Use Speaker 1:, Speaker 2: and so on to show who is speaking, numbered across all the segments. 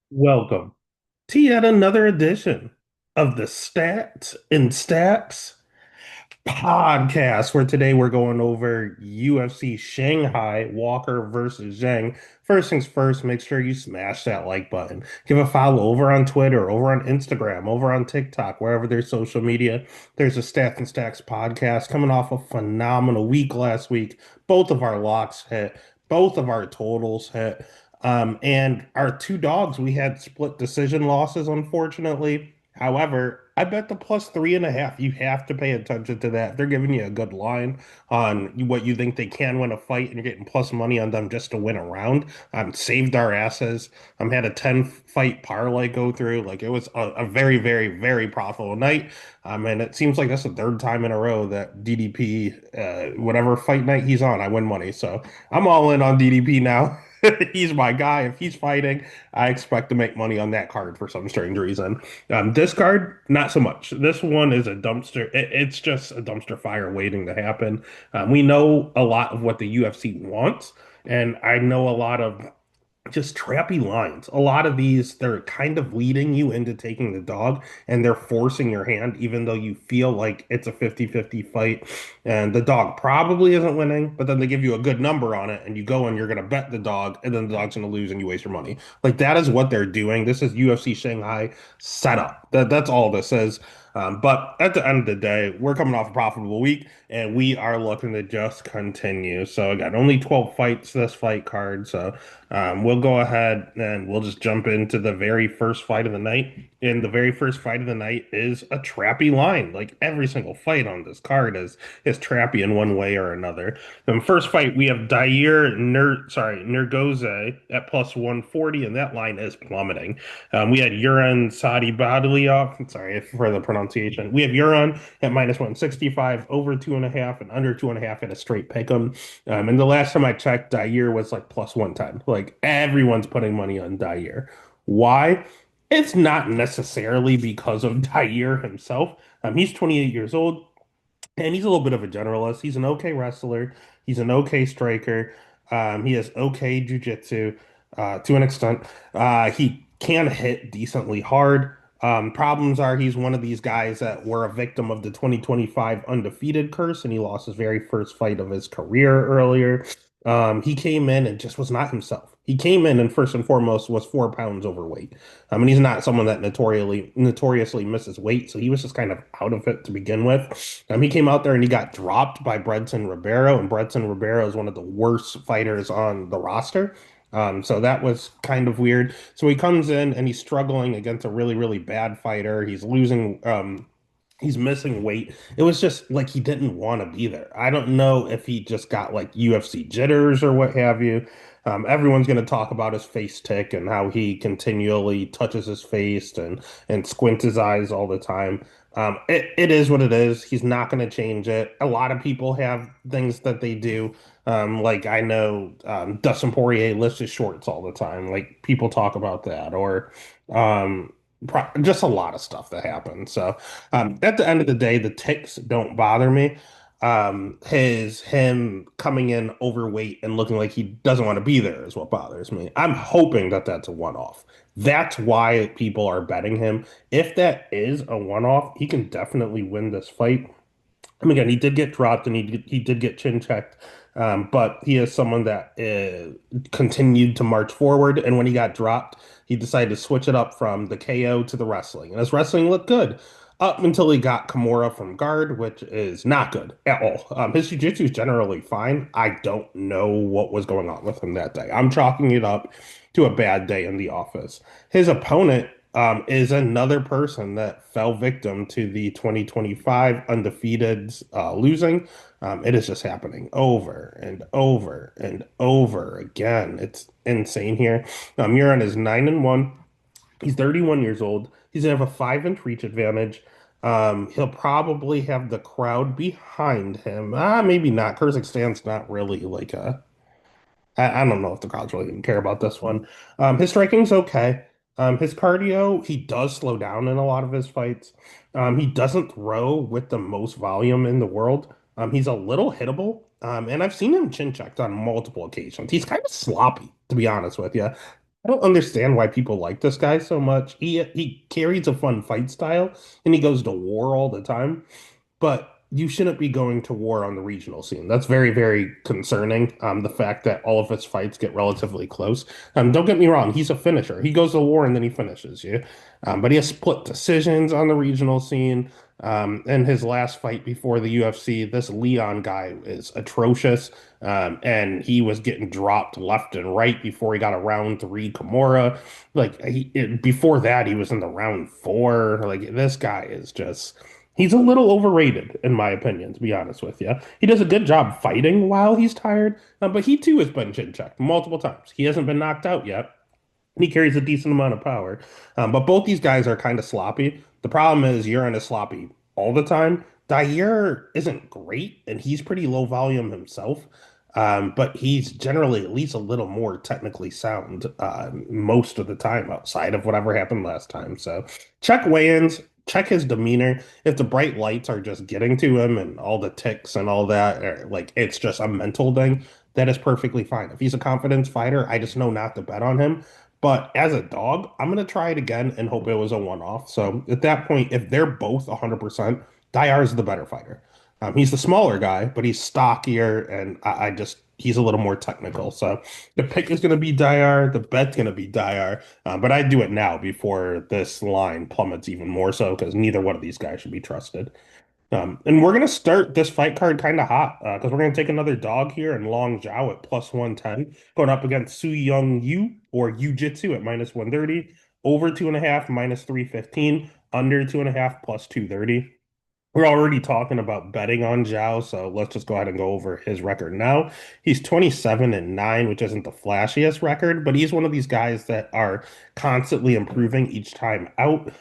Speaker 1: Welcome to yet another edition of the Stats and Stacks podcast, where today we're going over UFC Shanghai Walker versus Zhang. First things first, make sure you smash that like button. Give a follow over on Twitter, over on Instagram, over on TikTok, wherever there's social media. There's a Stats and Stacks podcast coming off a phenomenal week last week. Both of our locks hit, both of our totals hit. And our two dogs, we had split decision losses, unfortunately. However, I bet the plus 3.5. You have to pay attention to that. They're giving you a good line on what you think they can win a fight, and you're getting plus money on them just to win a round. Saved our asses. Had a 10 fight parlay go through. Like it was a very, very, very profitable night. And it seems like that's the third time in a row that DDP, whatever fight night he's on, I win money. So I'm all in on DDP now. He's my guy. If he's fighting, I expect to make money on that card for some strange reason. This card, not so much. This one is a dumpster. It's just a dumpster fire waiting to happen. We know a lot of what the UFC wants, and I know a lot of just trappy lines. A lot of these, they're kind of leading you into taking the dog and they're forcing your hand, even though you feel like it's a 50-50 fight and the dog probably isn't winning, but then they give you a good number on it and you go and you're going to bet the dog and then the dog's going to lose and you waste your money. Like that is what they're doing. This is UFC Shanghai setup. That's all this is. But at the end of the day, we're coming off a profitable week and we are looking to just continue. So again, only 12 fights this fight card. So we'll go ahead and we'll just jump into the very first fight of the night. And the very first fight of the night is a trappy line. Like every single fight on this card is trappy in one way or another. The first fight we have Nergoze at plus 140, and that line is plummeting. We had Uran Sadi Badlioff. Sorry for the pronunciation. We have Uran at minus 165, over 2.5, and under 2.5 at a straight pick 'em. And the last time I checked, Dyer was like plus 110. Like everyone's putting money on Dyer. Why? It's not necessarily because of Dyer himself. He's 28 years old. And he's a little bit of a generalist. He's an okay wrestler. He's an okay striker. He has okay jujitsu to an extent. He can hit decently hard. Problems are he's one of these guys that were a victim of the 2025 undefeated curse, and he lost his very first fight of his career earlier. He came in and just was not himself. He came in and first and foremost was 4 pounds overweight. And he's not someone that notoriously misses weight, so he was just kind of out of it to begin with. He came out there and he got dropped by Bredson Ribeiro, and Bredson Ribeiro is one of the worst fighters on the roster. So that was kind of weird. So he comes in and he's struggling against a really, really bad fighter. He's losing, he's missing weight. It was just like he didn't want to be there. I don't know if he just got like UFC jitters or what have you. Everyone's going to talk about his face tick and how he continually touches his face and squints his eyes all the time. It is what it is. He's not going to change it. A lot of people have things that they do. Like I know Dustin Poirier lifts his shorts all the time. Like people talk about that, or just a lot of stuff that happens. So at the end of the day, the ticks don't bother me. Him coming in overweight and looking like he doesn't want to be there is what bothers me. I'm hoping that that's a one-off. That's why people are betting him. If that is a one-off, he can definitely win this fight. Again, he did get dropped and he did get chin checked, but he is someone that continued to march forward. And when he got dropped, he decided to switch it up from the KO to the wrestling, and his wrestling looked good up until he got Kimura from guard, which is not good at all. His jiu-jitsu is generally fine. I don't know what was going on with him that day. I'm chalking it up to a bad day in the office. His opponent is another person that fell victim to the 2025 undefeated losing. It is just happening over and over and over again. It's insane here. Murin is 9-1. He's 31 years old. He's gonna have a 5-inch reach advantage. He'll probably have the crowd behind him. Maybe not. Kazakhstan's not really like a I don't know if the crowds really even care about this one. His striking's okay. His cardio, he does slow down in a lot of his fights. He doesn't throw with the most volume in the world. He's a little hittable. And I've seen him chin checked on multiple occasions. He's kind of sloppy, to be honest with you. I don't understand why people like this guy so much. He carries a fun fight style and he goes to war all the time. But you shouldn't be going to war on the regional scene. That's very, very concerning. The fact that all of his fights get relatively close. Don't get me wrong, he's a finisher. He goes to war and then he finishes you. But he has split decisions on the regional scene. In his last fight before the UFC, this Leon guy is atrocious. And he was getting dropped left and right before he got a round three Kimura. Before that, he was in the round four. Like this guy is just. He's a little overrated, in my opinion, to be honest with you. He does a good job fighting while he's tired, but he too has been chin checked multiple times. He hasn't been knocked out yet. He carries a decent amount of power. But both these guys are kind of sloppy. The problem is Urine is sloppy all the time. Dyer isn't great, and he's pretty low volume himself. But he's generally at least a little more technically sound most of the time outside of whatever happened last time. So check weigh-ins, check his demeanor. If the bright lights are just getting to him and all the ticks and all that, like it's just a mental thing, that is perfectly fine. If he's a confidence fighter, I just know not to bet on him. But as a dog, I'm going to try it again and hope it was a one-off. So at that point, if they're both 100%, Dyer is the better fighter. He's the smaller guy, but he's stockier, and he's a little more technical. So the pick is going to be Dyer, the bet's going to be Dyer, but I do it now before this line plummets even more so because neither one of these guys should be trusted. And we're gonna start this fight card kind of hot because we're gonna take another dog here and Long Zhao at plus 110, going up against Su Young Yu or Yu Jitsu at minus 130, over 2.5 minus 315, under 2.5 plus 230. We're already talking about betting on Zhao, so let's just go ahead and go over his record now. He's 27-9, which isn't the flashiest record, but he's one of these guys that are constantly improving each time out.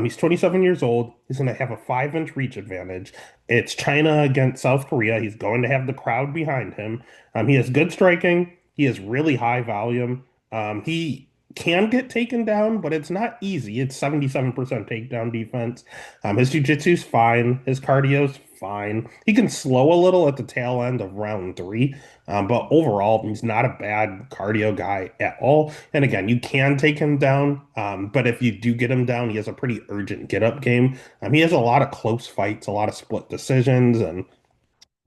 Speaker 1: He's 27 years old. He's going to have a 5-inch reach advantage. It's China against South Korea. He's going to have the crowd behind him. He has good striking. He has really high volume. He can get taken down, but it's not easy. It's 77% takedown defense. His jiu-jitsu's fine. His cardio's fine. He can slow a little at the tail end of round three, but overall, he's not a bad cardio guy at all. And again, you can take him down, but if you do get him down, he has a pretty urgent get-up game. He has a lot of close fights, a lot of split decisions, and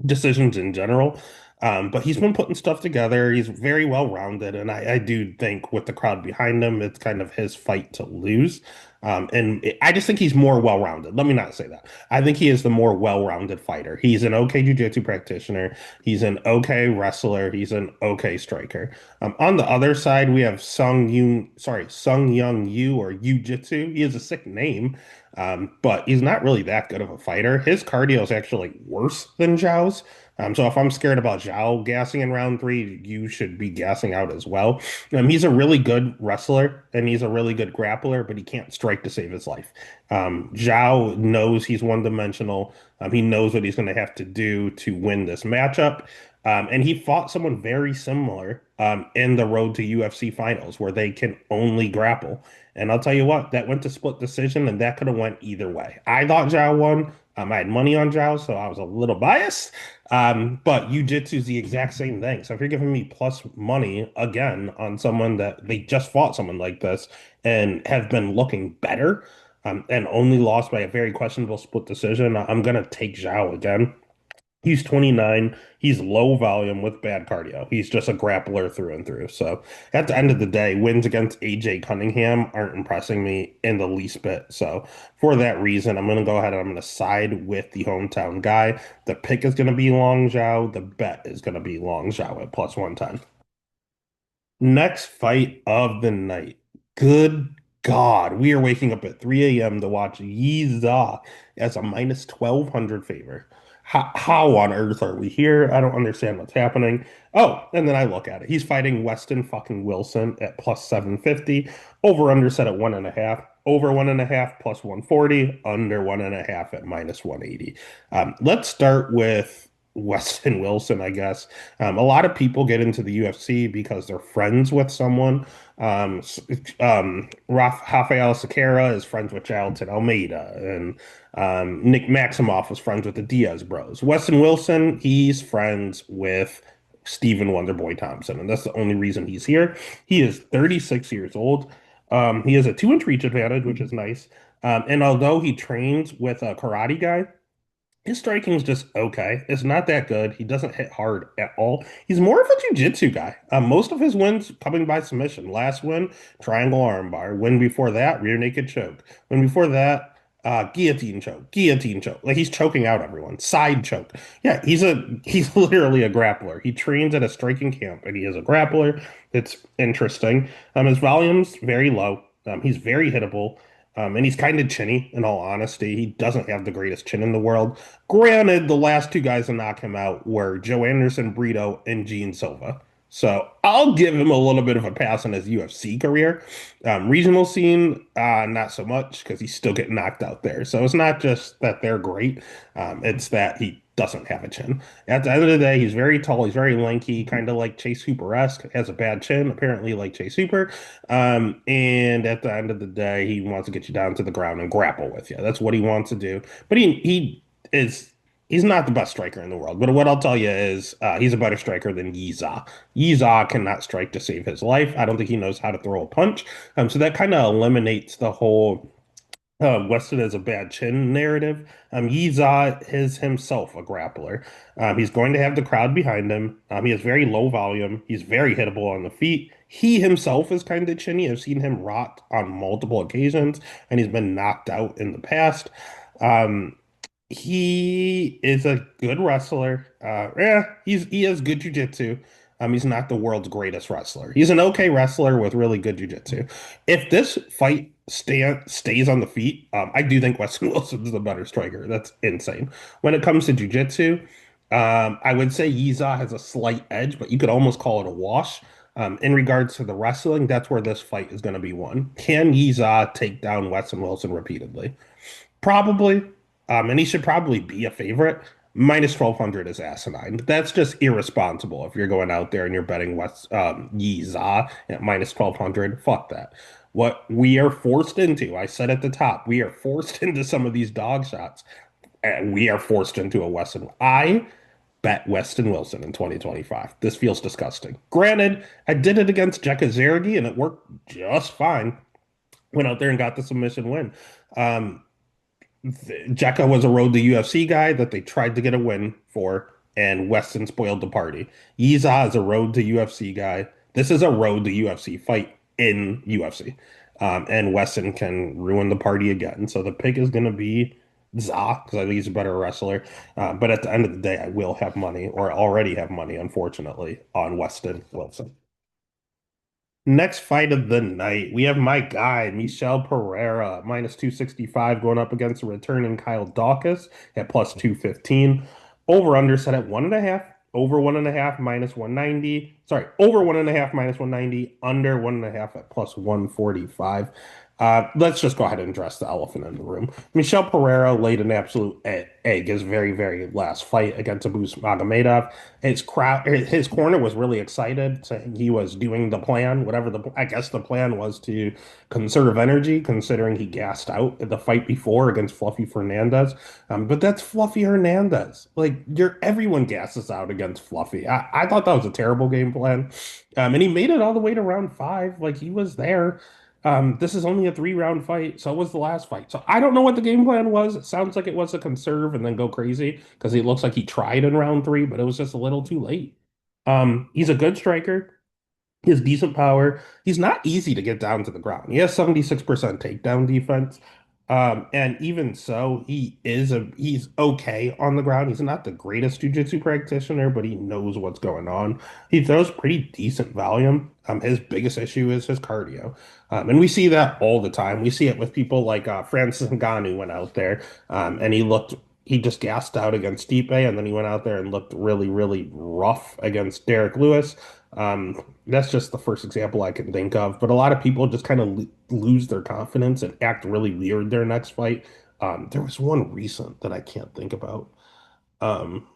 Speaker 1: decisions in general. But he's been putting stuff together. He's very well rounded, and I do think with the crowd behind him, it's kind of his fight to lose. I just think he's more well rounded. Let me not say that. I think he is the more well rounded fighter. He's an okay jiu-jitsu practitioner. He's an okay wrestler. He's an okay striker. On the other side, we have Sung Young Yu or Yu Jitsu. He has a sick name. But he's not really that good of a fighter. His cardio is actually worse than Zhao's. So if I'm scared about Zhao gassing in round three, you should be gassing out as well. He's a really good wrestler and he's a really good grappler, but he can't strike to save his life. Zhao knows he's one-dimensional. He knows what he's going to have to do to win this matchup. And he fought someone very similar in the road to UFC finals where they can only grapple. And I'll tell you what, that went to split decision, and that could have went either way. I thought Zhao won. I had money on Zhao, so I was a little biased. But Jiu-Jitsu is the exact same thing. So if you're giving me plus money again on someone that they just fought someone like this and have been looking better, and only lost by a very questionable split decision, I'm gonna take Zhao again. He's 29. He's low volume with bad cardio. He's just a grappler through and through. So at the end of the day, wins against AJ Cunningham aren't impressing me in the least bit. So for that reason, I'm going to go ahead and I'm going to side with the hometown guy. The pick is going to be Long Zhao. The bet is going to be Long Zhao at plus 110. Next fight of the night. Good God. We are waking up at 3 a.m. to watch Yiza as a minus 1,200 favor. How on earth are we here? I don't understand what's happening. Oh, and then I look at it. He's fighting Weston fucking Wilson at plus 750. Over under set at 1.5. Over 1.5 plus 140. Under 1.5 at minus 180. Let's start with Weston Wilson, I guess. A lot of people get into the UFC because they're friends with someone. Rafael Sequeira is friends with Charlton Almeida, and Nick Maximoff was friends with the Diaz bros. Weston Wilson, he's friends with Stephen Wonderboy Thompson, and that's the only reason he's here. He is 36 years old. He has a 2 inch reach advantage, which is nice. And although he trains with a karate guy, his striking is just okay. It's not that good. He doesn't hit hard at all. He's more of a jiu-jitsu guy. Most of his wins coming by submission. Last win, triangle armbar. Win before that, rear naked choke. Win before that, guillotine choke. Guillotine choke. Like he's choking out everyone. Side choke. Yeah, he's literally a grappler. He trains at a striking camp, and he is a grappler. It's interesting. His volume's very low. He's very hittable. And he's kind of chinny, in all honesty. He doesn't have the greatest chin in the world. Granted, the last two guys to knock him out were Joe Anderson, Brito, and Gene Silva. So I'll give him a little bit of a pass on his UFC career. Regional scene, not so much because he's still getting knocked out there. So it's not just that they're great, it's that he doesn't have a chin. At the end of the day, he's very tall, he's very lanky, kind of like Chase Hooper-esque, has a bad chin, apparently like Chase Hooper. And at the end of the day, he wants to get you down to the ground and grapple with you. That's what he wants to do. But he is he's not the best striker in the world. But what I'll tell you is he's a better striker than Yiza. Yiza cannot strike to save his life. I don't think he knows how to throw a punch. So that kind of eliminates the whole Weston is a bad chin narrative. Yiza is himself a grappler. He's going to have the crowd behind him. He has very low volume. He's very hittable on the feet. He himself is kind of chinny. I've seen him rot on multiple occasions, and he's been knocked out in the past. Um, he is a good wrestler. Yeah, he has good jujitsu. He's not the world's greatest wrestler. He's an okay wrestler with really good jujitsu. If this fight stays on the feet, I do think Weston Wilson's the better striker. That's insane. When it comes to jujitsu, I would say Yiza has a slight edge, but you could almost call it a wash. In regards to the wrestling, that's where this fight is going to be won. Can Yiza take down Weston Wilson repeatedly? Probably. And he should probably be a favorite. Minus 1200 is asinine. That's just irresponsible if you're going out there and you're betting West Yiza at minus 1200. Fuck that. What we are forced into, I said at the top, we are forced into some of these dog shots. And we are forced into a Weston. I bet Weston Wilson in 2025. This feels disgusting. Granted, I did it against Jekka Zeragi and it worked just fine. Went out there and got the submission win. Um, Jekka was a road to UFC guy that they tried to get a win for, and Weston spoiled the party. Yiza is a road to UFC guy. This is a road to UFC fight in UFC. And Weston can ruin the party again. So the pick is going to be Za, because I think he's a better wrestler. But at the end of the day, I will have money, or already have money, unfortunately, on Weston Wilson. Next fight of the night, we have my guy, Michel Pereira, minus 265, going up against a returning Kyle Dawkins at plus 215. Over under set at 1.5. Over 1.5 minus 190. Sorry, over 1.5 minus 190. Under 1.5 at plus 145. Let's just go ahead and address the elephant in the room. Michel Pereira laid an absolute egg his very, very last fight against Abus Magomedov. His corner was really excited, saying he was doing the plan, whatever I guess the plan was to conserve energy, considering he gassed out at the fight before against Fluffy Fernandez. But that's Fluffy Hernandez. Like everyone gasses out against Fluffy. I thought that was a terrible game plan. And he made it all the way to round 5. Like he was there. This is only a 3 round fight, so it was the last fight. So I don't know what the game plan was. It sounds like it was to conserve and then go crazy because it looks like he tried in round 3, but it was just a little too late. He's a good striker. He has decent power. He's not easy to get down to the ground. He has 76% takedown defense. And even so, he's okay on the ground. He's not the greatest jiu-jitsu practitioner, but he knows what's going on. He throws pretty decent volume. His biggest issue is his cardio. And we see that all the time. We see it with people like Francis Ngannou went out there, and he just gassed out against Stipe, and then he went out there and looked really, really rough against Derek Lewis. That's just the first example I can think of. But a lot of people just kind of lose their confidence and act really weird their next fight. There was one recent that I can't think about. Um,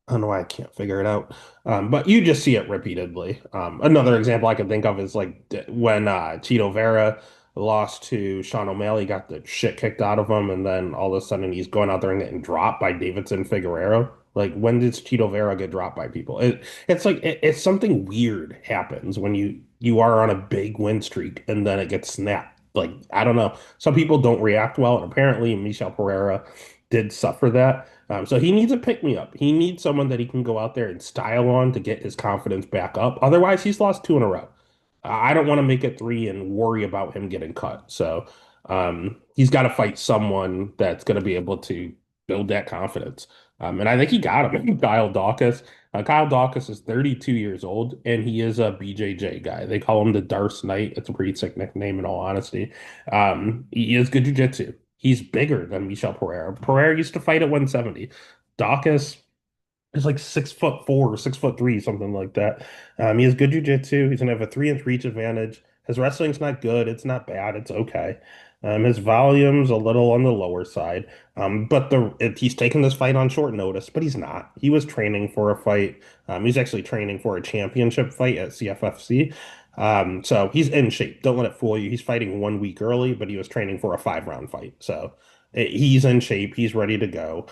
Speaker 1: I don't know why I can't figure it out. But you just see it repeatedly. Another example I can think of is like when Cheeto Vera lost to Sean O'Malley, got the shit kicked out of him, and then all of a sudden he's going out there and getting dropped by Davidson Figueroa. Like when does Cheeto Vera get dropped by people? It's like it's something weird happens when you are on a big win streak and then it gets snapped. Like I don't know. Some people don't react well, and apparently Michel Pereira did suffer that. So he needs a pick me up. He needs someone that he can go out there and style on to get his confidence back up. Otherwise, he's lost two in a row. I don't want to make it three and worry about him getting cut. So he's got to fight someone that's going to be able to build that confidence. And I think he got him, Kyle Dawkins. Kyle Dawkins is 32 years old, and he is a BJJ guy. They call him the Darce Knight. It's a pretty sick nickname, in all honesty. He is good jujitsu. He's bigger than Michel Pereira. Pereira used to fight at 170. Dawkins is like 6'4" or 6'3", something like that. He has good jujitsu. He's gonna have a 3-inch reach advantage. His wrestling's not good. It's not bad. It's okay. His volume's a little on the lower side. But he's taking this fight on short notice, but he's not. He was training for a fight. He's actually training for a championship fight at CFFC. So he's in shape. Don't let it fool you. He's fighting 1 week early, but he was training for a 5-round fight. So he's in shape. He's ready to go.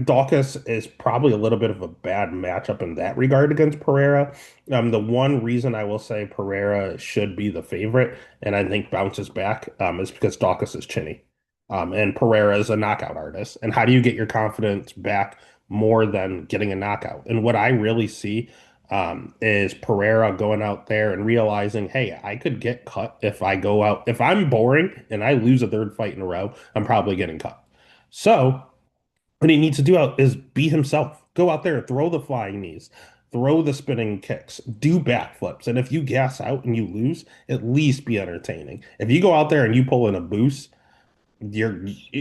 Speaker 1: Dawkins is probably a little bit of a bad matchup in that regard against Pereira. The one reason I will say Pereira should be the favorite and I think bounces back is because Dawkins is chinny. And Pereira is a knockout artist. And how do you get your confidence back more than getting a knockout? And what I really see is Pereira going out there and realizing, hey, I could get cut if I go out. If I'm boring and I lose a third fight in a row, I'm probably getting cut. So what he needs to do out is be himself. Go out there, throw the flying knees, throw the spinning kicks, do backflips. And if you gas out and you lose, at least be entertaining. If you go out there and you pull in a boost, you're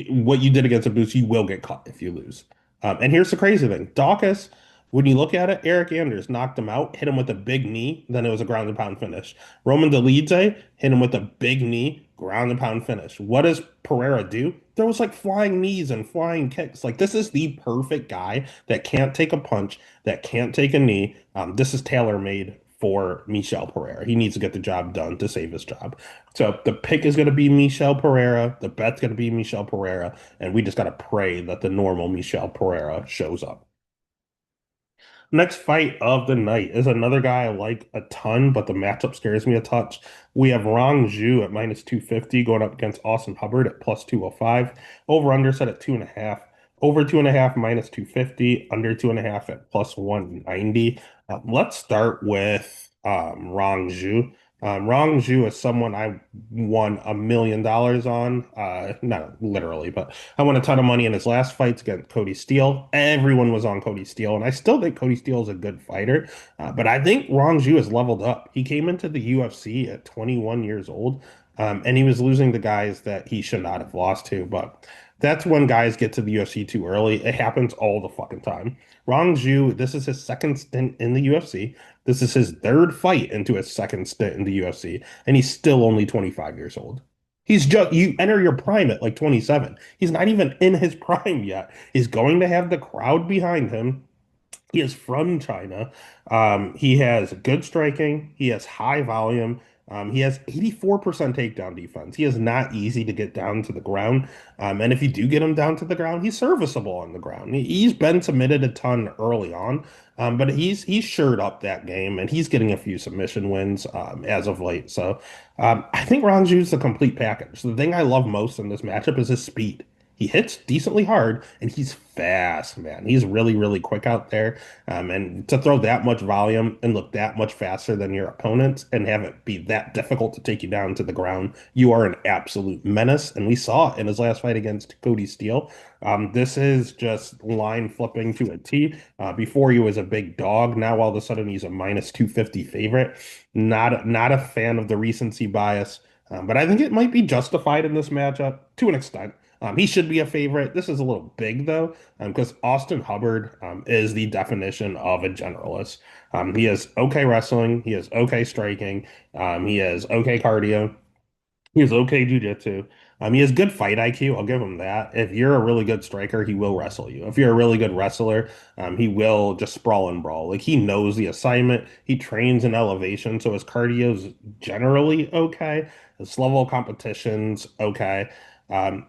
Speaker 1: what you did against a boost, you will get caught if you lose. And here's the crazy thing. Dawkins, when you look at it, Eric Anders knocked him out, hit him with a big knee, then it was a ground and pound finish. Roman Dolidze hit him with a big knee, ground and pound finish. What does Pereira do? There was like flying knees and flying kicks. Like this is the perfect guy that can't take a punch, that can't take a knee. This is tailor made for Michel Pereira. He needs to get the job done to save his job. So the pick is going to be Michel Pereira. The bet's going to be Michel Pereira. And we just got to pray that the normal Michel Pereira shows up. Next fight of the night is another guy I like a ton, but the matchup scares me a touch. We have Rong Zhu at minus 250 going up against Austin Hubbard at plus 205. Over under set at 2.5. Over 2.5 minus 250. Under 2.5 at plus 190. Let's start with Rong Zhu. Rong Zhu is someone I won $1 million on. Not literally, but I won a ton of money in his last fights against Cody Steele. Everyone was on Cody Steele, and I still think Cody Steele is a good fighter. But I think Rong Zhu has leveled up. He came into the UFC at 21 years old, and he was losing the guys that he should not have lost to. But that's when guys get to the UFC too early. It happens all the fucking time. Rong Zhu, this is his second stint in the UFC. This is his third fight into his second stint in the UFC, and he's still only 25 years old. He's just, you enter your prime at like 27. He's not even in his prime yet. He's going to have the crowd behind him. He is from China. He has good striking. He has high volume. He has 84% takedown defense. He is not easy to get down to the ground. And if you do get him down to the ground, he's serviceable on the ground. He's been submitted a ton early on, but he's shored up that game and he's getting a few submission wins as of late. So I think Ronju is the complete package. The thing I love most in this matchup is his speed. He hits decently hard and he's fast, man. He's really, really quick out there. And to throw that much volume and look that much faster than your opponents and have it be that difficult to take you down to the ground, you are an absolute menace. And we saw it in his last fight against Cody Steele. This is just line flipping to a T. Before he was a big dog. Now all of a sudden he's a minus 250 favorite. Not a fan of the recency bias. But I think it might be justified in this matchup to an extent. He should be a favorite. This is a little big though, because Austin Hubbard is the definition of a generalist. He has okay wrestling, he has okay striking, he has okay cardio, he has okay jujitsu. He has good fight IQ. I'll give him that. If you're a really good striker, he will wrestle you. If you're a really good wrestler, he will just sprawl and brawl. Like he knows the assignment. He trains in elevation, so his cardio's generally okay. His level of competition's okay.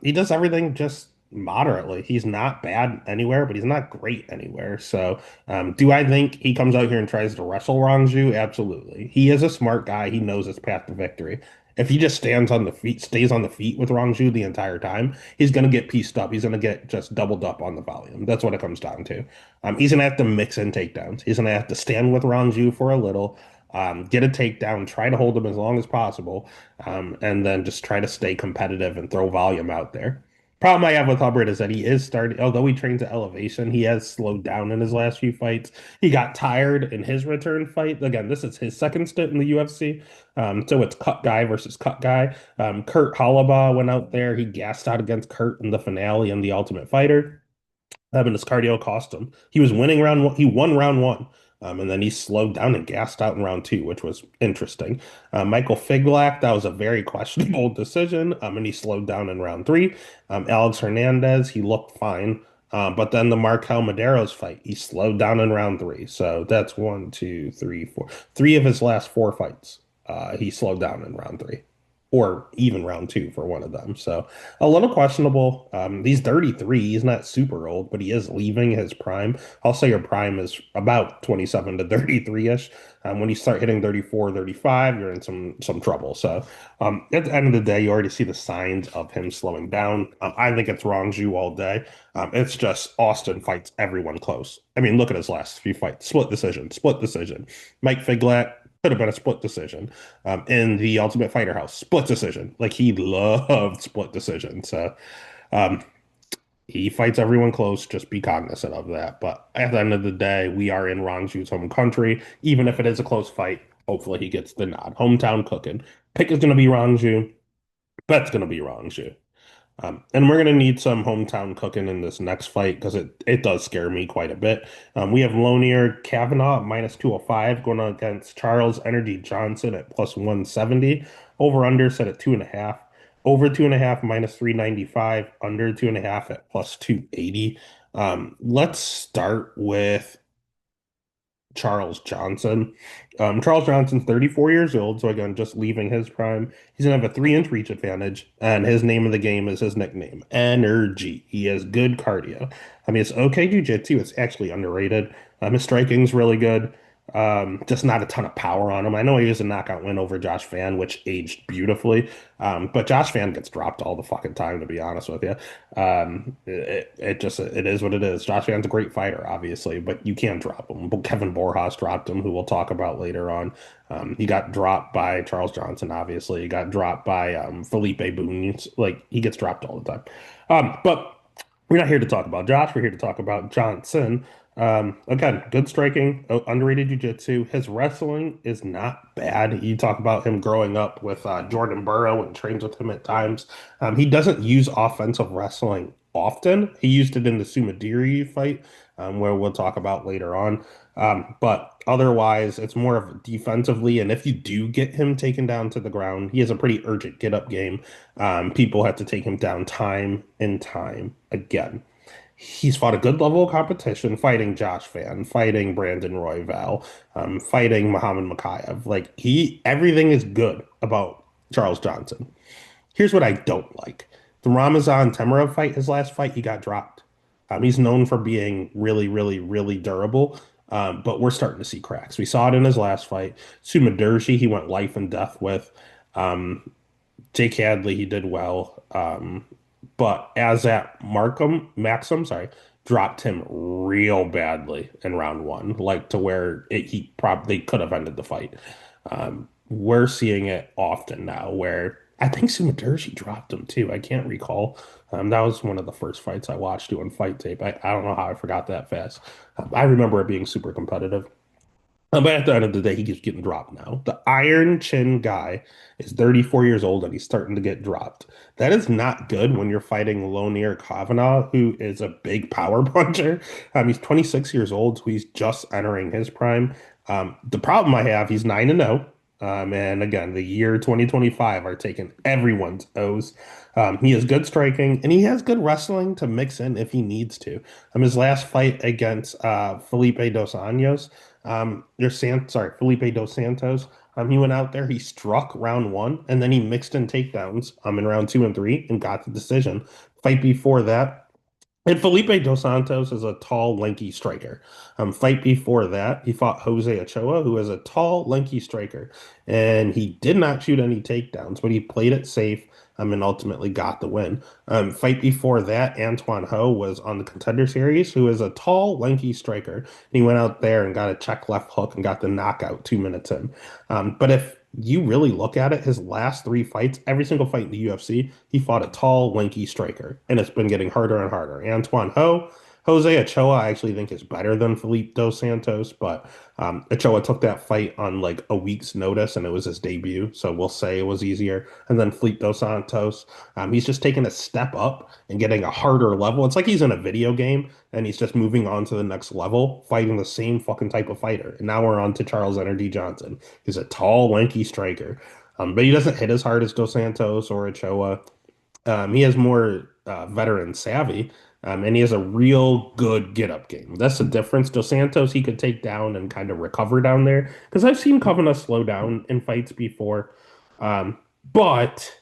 Speaker 1: He does everything just moderately. He's not bad anywhere, but he's not great anywhere. So, do I think he comes out here and tries to wrestle Rongju? Absolutely. He is a smart guy. He knows his path to victory. If he just stands on the feet, stays on the feet with Rongju the entire time, he's going to get pieced up. He's going to get just doubled up on the volume. That's what it comes down to. He's going to have to mix in takedowns. He's going to have to stand with Rongju for a little, get a takedown, try to hold him as long as possible, and then just try to stay competitive and throw volume out there. Problem I have with Hubbard is that he is starting, although he trains at elevation, he has slowed down in his last few fights. He got tired in his return fight. Again, this is his second stint in the UFC. So it's cut guy versus cut guy. Kurt Hollabaugh went out there. He gassed out against Kurt in the finale in The Ultimate Fighter. And his cardio cost him. He was winning round one. He won round one. And then he slowed down and gassed out in round two, which was interesting. Michael Figlak, that was a very questionable decision. And he slowed down in round three. Alex Hernandez, he looked fine. But then the Markel Madero's fight, he slowed down in round three. So that's one, two, three, four. Three of his last four fights, he slowed down in round three, or even round two for one of them. So a little questionable. He's 33. He's not super old, but he is leaving his prime. I'll say your prime is about 27 to 33-ish. When you start hitting 34, 35, you're in some trouble. So at the end of the day, you already see the signs of him slowing down. I think it's wrong Zhu all day. It's just Austin fights everyone close. I mean, look at his last few fights. Split decision, split decision. Mike Figlat could have been a split decision. In the Ultimate Fighter House, split decision. Like he loved split decision. So um, he fights everyone close. Just be cognizant of that. But at the end of the day, we are in Rongju's home country. Even if it is a close fight, hopefully he gets the nod. Hometown cooking. Pick is going to be Rongju. Bet's going to be Rongju. And we're going to need some hometown cooking in this next fight because it does scare me quite a bit. We have Lonier Kavanaugh at minus 205 going against Charles Energy Johnson at plus 170. Over under set at 2.5. Over 2.5 minus 395. Under 2.5 at plus 280. Let's start with Charles Johnson. Charles Johnson's 34 years old, so again, just leaving his prime. He's gonna have a 3-inch reach advantage, and his name of the game is his nickname, Energy. He has good cardio. I mean, it's okay jiu-jitsu. It's actually underrated. His striking's really good. Just not a ton of power on him. I know he was a knockout win over Josh Fan, which aged beautifully. But Josh Fan gets dropped all the fucking time, to be honest with you. It is what it is. Josh Fan's a great fighter, obviously, but you can't drop him. Kevin Borjas dropped him, who we'll talk about later on. He got dropped by Charles Johnson, obviously. He got dropped by Felipe Boone. Like he gets dropped all the time. But we're not here to talk about Josh. We're here to talk about Johnson. Again, good striking, underrated jiu-jitsu. His wrestling is not bad. You talk about him growing up with Jordan Burrow and trains with him at times. He doesn't use offensive wrestling often. He used it in the Sumadiri fight, where we'll talk about later on. But otherwise, it's more of defensively. And if you do get him taken down to the ground, he has a pretty urgent get-up game. People have to take him down time and time again. He's fought a good level of competition, fighting Josh Fan, fighting Brandon Royval, fighting Muhammad Makayev. Like everything is good about Charles Johnson. Here's what I don't like: the Ramazan Temurov fight. His last fight, he got dropped. He's known for being really, really, really durable, but we're starting to see cracks. We saw it in his last fight. Sumadershi, he went life and death with. Um, Jake Hadley, he did well. But as that Maxim, sorry, dropped him real badly in round one, like to where he probably could have ended the fight. We're seeing it often now where I think Sumadershi dropped him too. I can't recall. That was one of the first fights I watched doing fight tape. I don't know how I forgot that fast. I remember it being super competitive. But at the end of the day, he keeps getting dropped now. The Iron Chin guy is 34 years old and he's starting to get dropped. That is not good when you're fighting Lonier Kavanaugh, who is a big power puncher. He's 26 years old, so he's just entering his prime. The problem I have, he's 9-0. And again, the year 2025 are taking everyone's O's. He has good striking and he has good wrestling to mix in if he needs to. His last fight against Felipe Dos Anjos, Felipe Dos Santos. He went out there, he struck round one, and then he mixed in takedowns in round two and three and got the decision. Fight before that, and Felipe Dos Santos is a tall, lanky striker. Fight before that, he fought Jose Ochoa, who is a tall, lanky striker, and he did not shoot any takedowns, but he played it safe, and ultimately got the win. Fight before that, Antoine Ho was on the Contender Series, who is a tall, lanky striker. And he went out there and got a check left hook and got the knockout 2 minutes in. But if you really look at it, his last three fights, every single fight in the UFC, he fought a tall, lanky striker, and it's been getting harder and harder. Antoine Ho, Jose Ochoa, I actually think is better than Felipe Dos Santos, but Ochoa took that fight on like a week's notice, and it was his debut, so we'll say it was easier. And then Felipe Dos Santos, he's just taking a step up and getting a harder level. It's like he's in a video game, and he's just moving on to the next level, fighting the same fucking type of fighter. And now we're on to Charles Energy Johnson. He's a tall, lanky striker. But he doesn't hit as hard as Dos Santos or Ochoa. He has more veteran savvy, and he has a real good get up game. That's the difference. Dos Santos, he could take down and kind of recover down there because I've seen Kavanaugh slow down in fights before, but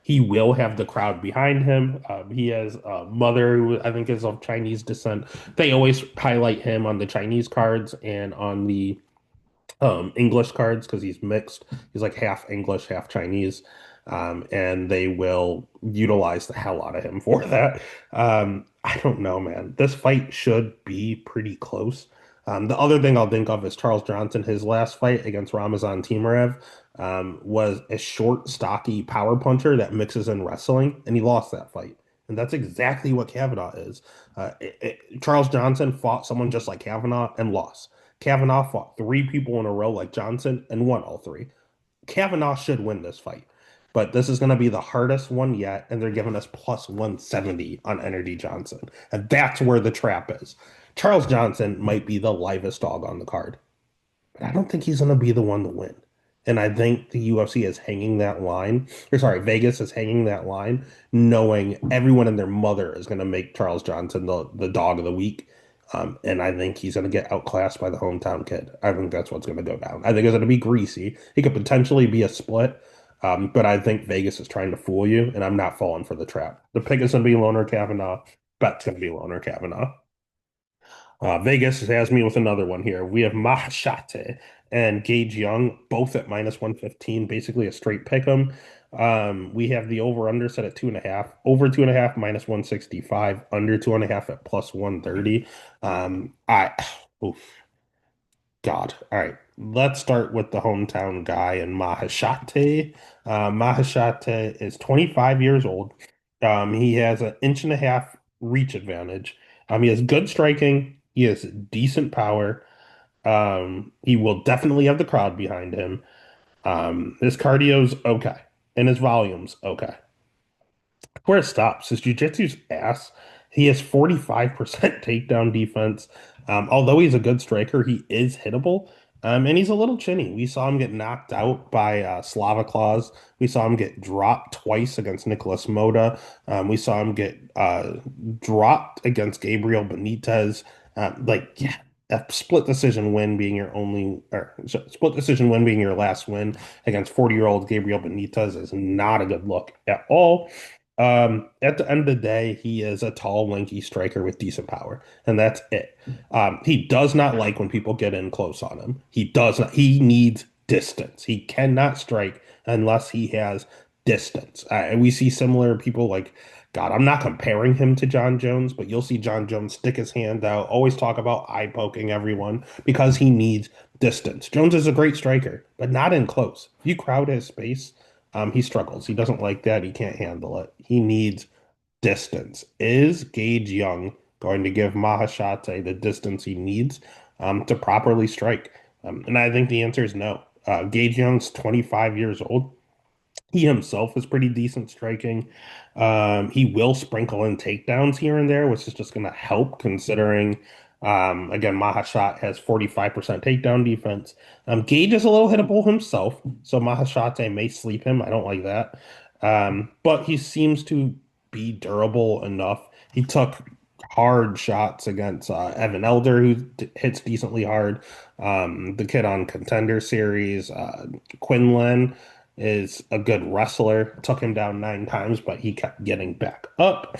Speaker 1: he will have the crowd behind him. He has a mother who I think is of Chinese descent. They always highlight him on the Chinese cards and on the English cards because he's mixed. He's like half English, half Chinese. And they will utilize the hell out of him for that. I don't know, man. This fight should be pretty close. The other thing I'll think of is Charles Johnson. His last fight against Ramazan Timurev was a short, stocky power puncher that mixes in wrestling, and he lost that fight. And that's exactly what Kavanaugh is. Charles Johnson fought someone just like Kavanaugh and lost. Kavanaugh fought three people in a row like Johnson and won all three. Kavanaugh should win this fight, but this is going to be the hardest one yet, and they're giving us plus 170 on Energy Johnson. And that's where the trap is. Charles Johnson might be the livest dog on the card, but I don't think he's going to be the one to win. And I think the UFC is hanging that line, or sorry, Vegas is hanging that line, knowing everyone and their mother is going to make Charles Johnson the dog of the week. And I think he's going to get outclassed by the hometown kid. I think that's what's going to go down. I think it's going to be greasy. He could potentially be a split, but I think Vegas is trying to fool you, and I'm not falling for the trap. The pick is going to be Loner Kavanaugh. Bet's going to be Loner Kavanaugh. Vegas has me with another one here. We have Mahashate and Gage Young, both at minus 115, basically a straight pick 'em. We have the over-under set at 2.5, over 2.5, minus 165, under 2.5 at plus 130. Oof, God. All right. Let's start with the hometown guy in Mahashate. Mahashate is 25 years old. He has an inch and a half reach advantage. He has good striking. He has decent power. He will definitely have the crowd behind him. His cardio's okay, and his volume's okay. Where it stops, his jujitsu's ass. He has 45% takedown defense. Although he's a good striker, he is hittable. And he's a little chinny. We saw him get knocked out by Slava Claus. We saw him get dropped twice against Nicholas Moda. We saw him get dropped against Gabriel Benitez. Yeah, a split decision win being your only, or split decision win being your last win against 40-year-old Gabriel Benitez is not a good look at all. At the end of the day, he is a tall, lanky striker with decent power, and that's it. He does not like when people get in close on him. He does not. He needs distance. He cannot strike unless he has distance. We see similar people like, God, I'm not comparing him to John Jones, but you'll see John Jones stick his hand out, always talk about eye poking everyone because he needs distance. Jones is a great striker, but not in close. If you crowd his space, he struggles. He doesn't like that. He can't handle it. He needs distance. Is Gage Young going to give Mahashate the distance he needs to properly strike? And I think the answer is no. Gage Young's 25 years old. He himself is pretty decent striking. He will sprinkle in takedowns here and there, which is just going to help considering, again, Mahashat has 45% takedown defense. Gage is a little hittable himself, so Mahashate may sleep him. I don't like that. But he seems to be durable enough. He took hard shots against Evan Elder, who hits decently hard. The kid on Contender Series, Quinlan, is a good wrestler. Took him down 9 times, but he kept getting back up,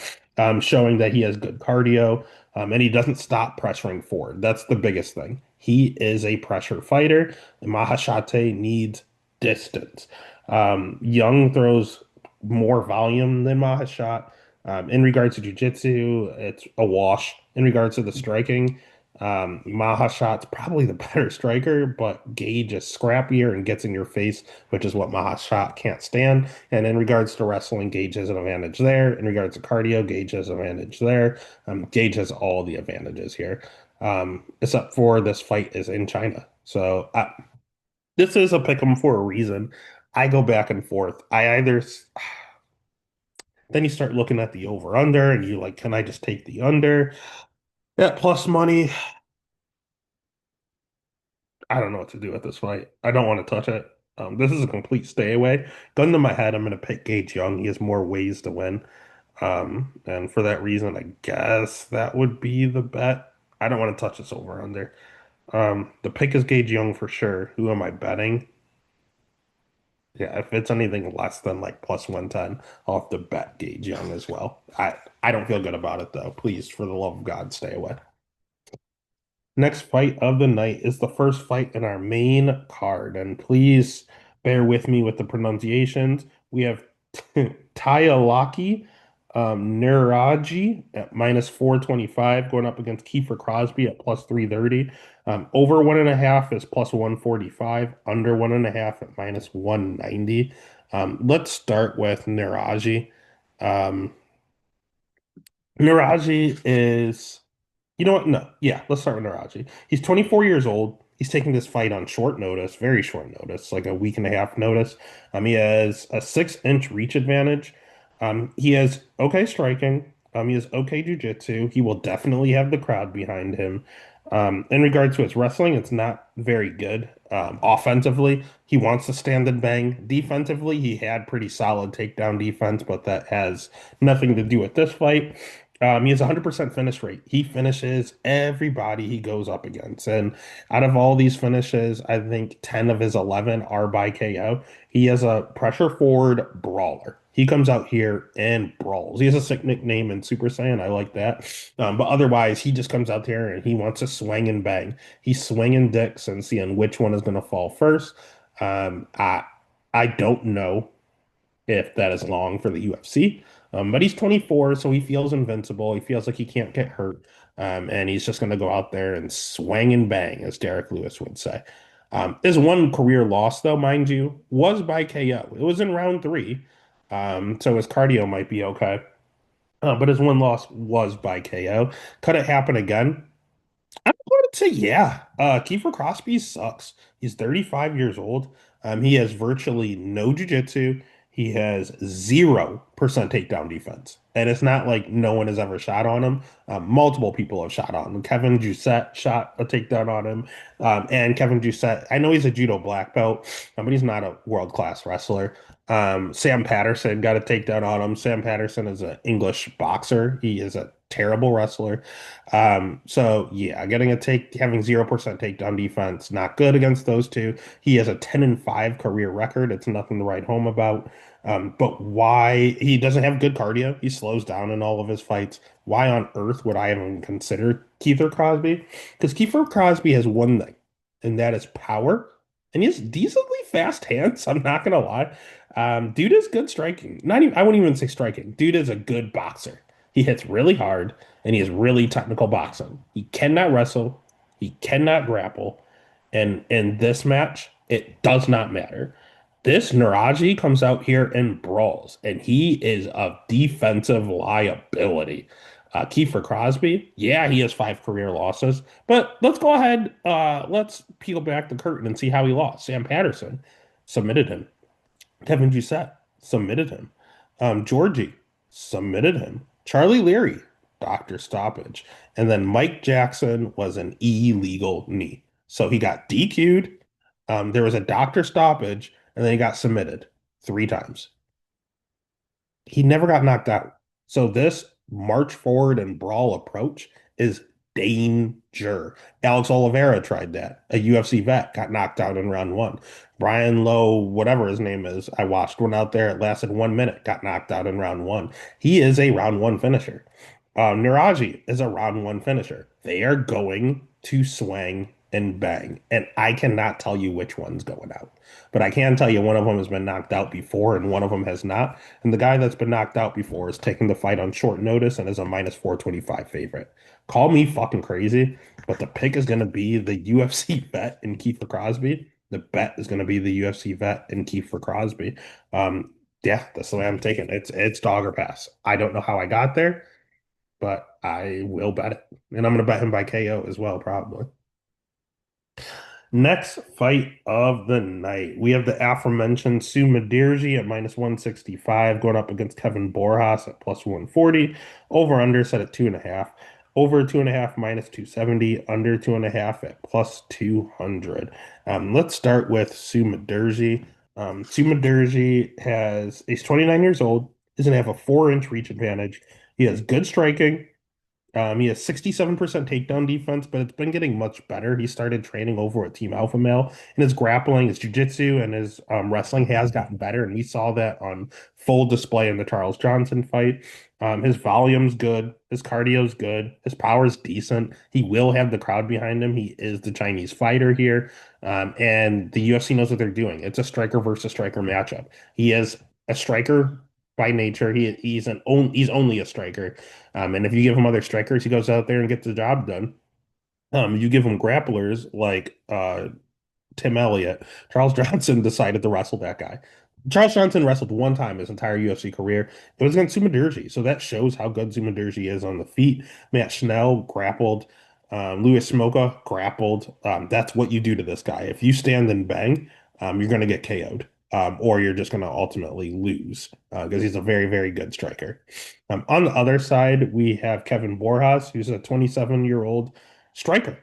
Speaker 1: showing that he has good cardio, and he doesn't stop pressuring forward. That's the biggest thing. He is a pressure fighter, and Mahashate needs distance. Young throws more volume than Mahashat. In regards to jiu-jitsu, it's a wash. In regards to the striking, Mahashat's probably the better striker, but Gage is scrappier and gets in your face, which is what Mahashat can't stand. And in regards to wrestling, Gage has an advantage there. In regards to cardio, Gage has an advantage there. Gage has all the advantages here, except for this fight is in China. So this is a pick 'em for a reason. I go back and forth. I either then you start looking at the over under and you're like, can I just take the under? At plus money, I don't know what to do with this fight. I don't want to touch it. This is a complete stay away. Gun to my head, I'm going to pick Gage Young. He has more ways to win. And for that reason, I guess that would be the bet. I don't want to touch this over under. The pick is Gage Young for sure. Who am I betting? Yeah, if it's anything less than like plus 110, I'll have to bet Gage Young as well. I don't feel good about it though. Please, for the love of God, stay away. Next fight of the night is the first fight in our main card, and please bear with me with the pronunciations. We have Tayalaki Niraji at minus 425 going up against Kiefer Crosby at plus 330. Over 1.5 is plus 145, under 1.5 at minus 190. Let's start with Niraji. Um, Niraji is you know what? No. Yeah, let's start with Naraji. He's 24 years old. He's taking this fight on short notice, very short notice, like a week and a half notice. He has a 6-inch reach advantage. He has okay striking. He has okay jujitsu. He will definitely have the crowd behind him. In regards to his wrestling, it's not very good. Offensively, he wants to stand and bang. Defensively, he had pretty solid takedown defense, but that has nothing to do with this fight. He has a 100% finish rate. He finishes everybody he goes up against. And out of all these finishes, I think 10 of his 11 are by KO. He has a pressure forward brawler. He comes out here and brawls. He has a sick nickname in Super Saiyan. I like that. But otherwise, he just comes out there and he wants to swing and bang. He's swinging dicks and seeing which one is going to fall first. Um, I I don't know if that is long for the UFC. But he's 24, so he feels invincible. He feels like he can't get hurt. And he's just going to go out there and swing and bang, as Derek Lewis would say. His one career loss, though, mind you, was by KO. It was in round three. So his cardio might be okay. But his one loss was by KO. Could it happen again? I'm going to say yeah. Kiefer Crosby sucks. He's 35 years old. He has virtually no jiu-jitsu. He has 0% takedown defense. And it's not like no one has ever shot on him. Multiple people have shot on him. Kevin Doucette shot a takedown on him. And Kevin Doucette, I know he's a judo black belt, but he's not a world-class wrestler. Sam Patterson got a takedown on him. Sam Patterson is an English boxer. He is a terrible wrestler. So yeah, having 0% takedown defense, not good against those two. He has a 10-5 career record. It's nothing to write home about. But why he doesn't have good cardio? He slows down in all of his fights. Why on earth would I even consider Keith Crosby? Because Kiefer Crosby has one thing, and that is power. And he has decently fast hands. I'm not gonna lie. Dude is good striking. Not even I wouldn't even say striking. Dude is a good boxer. He hits really hard and he has really technical boxing. He cannot wrestle, he cannot grapple, and in this match, it does not matter. This Naraji comes out here and brawls, and he is a defensive liability. Kiefer Crosby, yeah, he has 5 career losses, but let's go ahead. Let's peel back the curtain and see how he lost. Sam Patterson submitted him. Kevin Doucette submitted him. Georgie submitted him. Charlie Leary, doctor stoppage. And then Mike Jackson was an illegal knee. So he got DQ'd. There was a doctor stoppage, and then he got submitted 3 times. He never got knocked out. So this march forward and brawl approach is danger. Alex Oliveira tried that. A UFC vet got knocked out in round one. Brian Lowe, whatever his name is, I watched one out there. It lasted 1 minute, got knocked out in round one. He is a round one finisher. Niraji is a round one finisher. They are going to swing and bang, and I cannot tell you which one's going out. But I can tell you one of them has been knocked out before and one of them has not. And the guy that's been knocked out before is taking the fight on short notice and is a minus 425 favorite. Call me fucking crazy, but the pick is going to be the UFC vet in Kiefer Crosby. The bet is going to be the UFC vet in Kiefer Crosby. Um, yeah, that's the way I'm taking. It's dog or pass. I don't know how I got there, but I will bet it. And I'm going to bet him by KO as well, probably. Next fight of the night, we have the aforementioned Sue Madirji at minus 165 going up against Kevin Borjas at plus 140. Over under set at 2.5. Over 2.5 minus 270. Under 2.5 at plus 200. Let's start with Sue Madirji. Sue Madirji he's 29 years old, is going to have a 4-inch reach advantage. He has good striking. He has 67% takedown defense, but it's been getting much better. He started training over at Team Alpha Male, and his grappling, his jiu-jitsu, and his wrestling has gotten better, and we saw that on full display in the Charles Johnson fight. His volume's good, his cardio's good, his power's decent. He will have the crowd behind him. He is the Chinese fighter here, and the UFC knows what they're doing. It's a striker versus striker matchup. He is a striker by nature. He's only a striker. And if you give him other strikers, he goes out there and gets the job done. You give him grapplers like Tim Elliott. Charles Johnson decided to wrestle that guy. Charles Johnson wrestled one time his entire UFC career. It was against Sumadirji. So that shows how good Sumadirji is on the feet. Matt Schnell grappled. Louis Smoka grappled. That's what you do to this guy. If you stand and bang, you're going to get KO'd. Or you're just going to ultimately lose because he's a very, very good striker. On the other side, we have Kevin Borjas, who's a 27-year-old striker.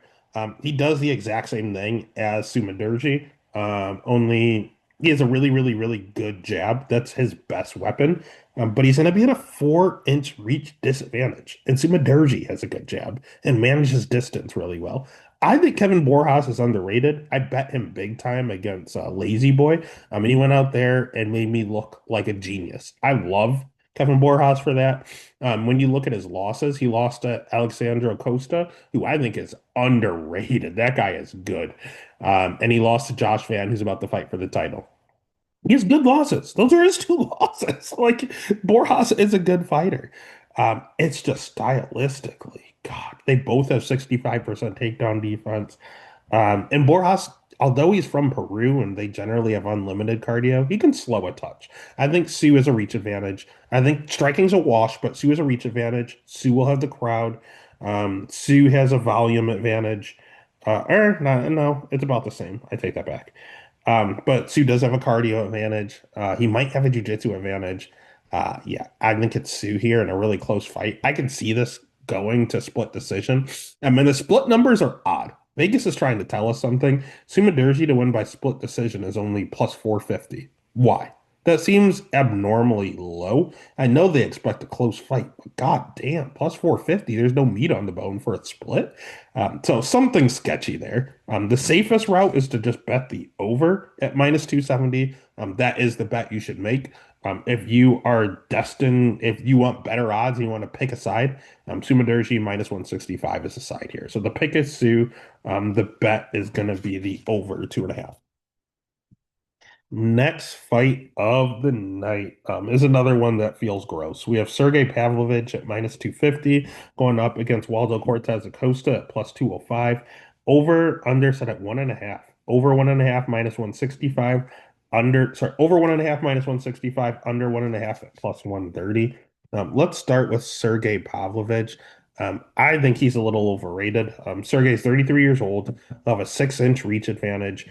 Speaker 1: He does the exact same thing as Sumadirji, only he has a really, really, really good jab. That's his best weapon. But he's going to be at a 4-inch reach disadvantage. And Sumadirji has a good jab and manages distance really well. I think Kevin Borjas is underrated. I bet him big time against Lazy Boy. And he went out there and made me look like a genius. I love Kevin Borjas for that. When you look at his losses, he lost to Alexandro Costa, who I think is underrated. That guy is good. And he lost to Josh Van, who's about to fight for the title. He has good losses. Those are his two losses. Like Borjas is a good fighter. It's just stylistically, God, they both have 65% takedown defense. And Borjas, although he's from Peru and they generally have unlimited cardio, he can slow a touch. I think Sue has a reach advantage. I think striking's a wash, but Sue has a reach advantage. Sue will have the crowd. Sue has a volume advantage. No, it's about the same. I take that back. But Sue does have a cardio advantage. He might have a jiu-jitsu advantage. Yeah, I think it's Sue here in a really close fight. I can see this going to split decision. I mean, the split numbers are odd. Vegas is trying to tell us something. Sumadirji to win by split decision is only plus 450. Why? That seems abnormally low. I know they expect a close fight, but god damn, plus 450, there's no meat on the bone for a split. So something sketchy there. The safest route is to just bet the over at minus 270. That is the bet you should make. If you are destined, if you want better odds and you want to pick a side, Sumadirji minus 165 is a side here. So the pick is Sue. The bet is going to be the over 2.5. Next fight of the night is another one that feels gross. We have Sergey Pavlovich at minus 250 going up against Waldo Cortez Acosta at plus 205. Over under set at 1.5. Over 1.5 minus 165. Over 1.5 minus 165. Under 1.5 at plus 130. Let's start with Sergey Pavlovich. I think he's a little overrated. Sergey's 33 years old. He'll have a 6-inch reach advantage.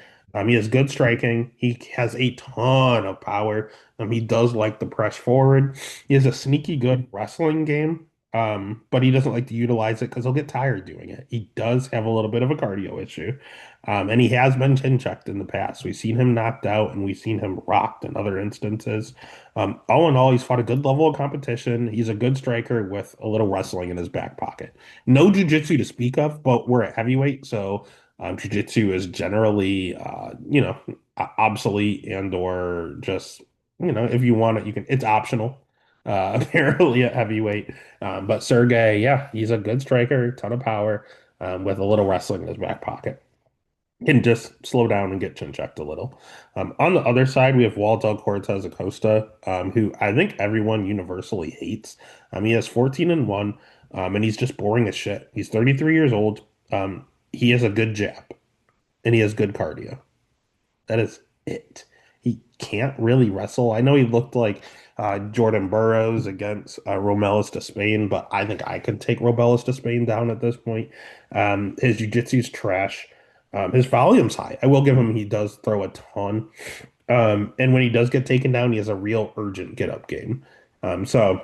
Speaker 1: He has good striking. He has a ton of power. He does like the press forward. He has a sneaky good wrestling game. But he doesn't like to utilize it because he'll get tired doing it. He does have a little bit of a cardio issue, and he has been chin checked in the past. We've seen him knocked out, and we've seen him rocked in other instances. All in all, he's fought a good level of competition. He's a good striker with a little wrestling in his back pocket. No jiu-jitsu to speak of, but we're at heavyweight, so jiu-jitsu is generally, obsolete and or just, if you want it, you can. It's optional. Apparently at heavyweight. But Sergey, yeah, he's a good striker, ton of power, with a little wrestling in his back pocket. Can just slow down and get chin checked a little. On the other side, we have Waldo Cortez Acosta, who I think everyone universally hates. He has 14 and 1, and he's just boring as shit. He's 33 years old. He has a good jab, and he has good cardio. That is it. He can't really wrestle. I know he looked like Jordan Burroughs against Romelis to Spain, but I think I could take Romelis to Spain down at this point. His jiu-jitsu's trash. His volume's high. I will give him, he does throw a ton. And when he does get taken down, he has a real urgent get-up game. So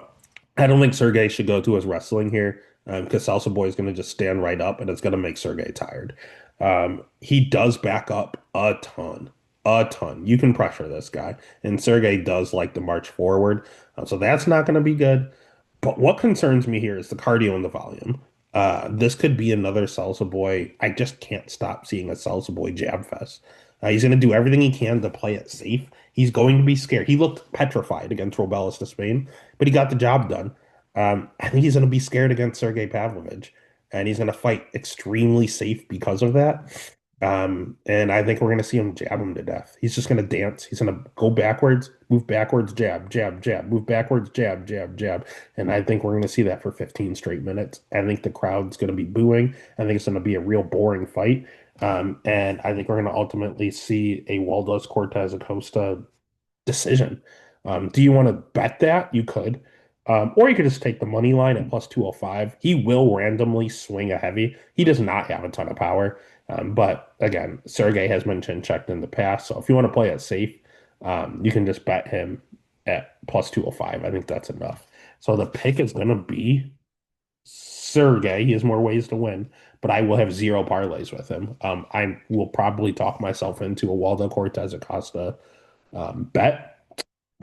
Speaker 1: I don't think Sergey should go to his wrestling here because Salsa Boy is going to just stand right up and it's going to make Sergey tired. He does back up a ton, a ton. You can pressure this guy, and Sergey does like to march forward. So that's not going to be good. But what concerns me here is the cardio and the volume. This could be another Salsa Boy. I just can't stop seeing a Salsa Boy jab fest. He's going to do everything he can to play it safe. He's going to be scared. He looked petrified against Robelis to Spain, but he got the job done. I think he's going to be scared against Sergey Pavlovich, and he's going to fight extremely safe because of that. And I think we're going to see him jab him to death. He's just going to dance. He's going to go backwards, jab, jab, jab, move backwards, jab, jab, jab. And I think we're going to see that for 15 straight minutes. I think the crowd's going to be booing. I think it's going to be a real boring fight. And I think we're going to ultimately see a Waldos Cortez Acosta decision. Do you want to bet that? You could. Or you could just take the money line at plus 205. He will randomly swing a heavy. He does not have a ton of power. But again, Sergey has been chin checked in the past. So if you want to play it safe, you can just bet him at plus 205. I think that's enough. So the pick is going to be Sergey. He has more ways to win, but I will have zero parlays with him. I will probably talk myself into a Waldo Cortez Acosta bet.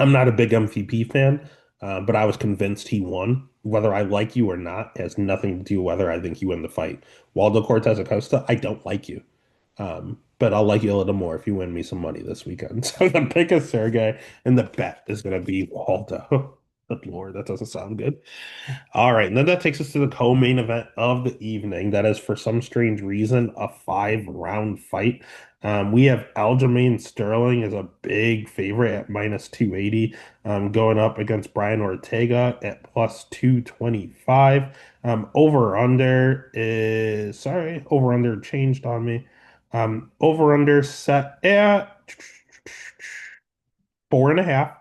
Speaker 1: I'm not a big MVP fan, but I was convinced he won. Whether I like you or not has nothing to do with whether I think you win the fight. Waldo Cortez Acosta, I don't like you. But I'll like you a little more if you win me some money this weekend. So the pick is Sergey, and the bet is going to be Waldo. Good Lord, that doesn't sound good. All right, and then that takes us to the co-main event of the evening. That is, for some strange reason, a 5-round fight. We have Aljamain Sterling as a big favorite at minus 280, going up against Brian Ortega at plus 225. Over under is, sorry, over under changed on me. Over under set at 4.5.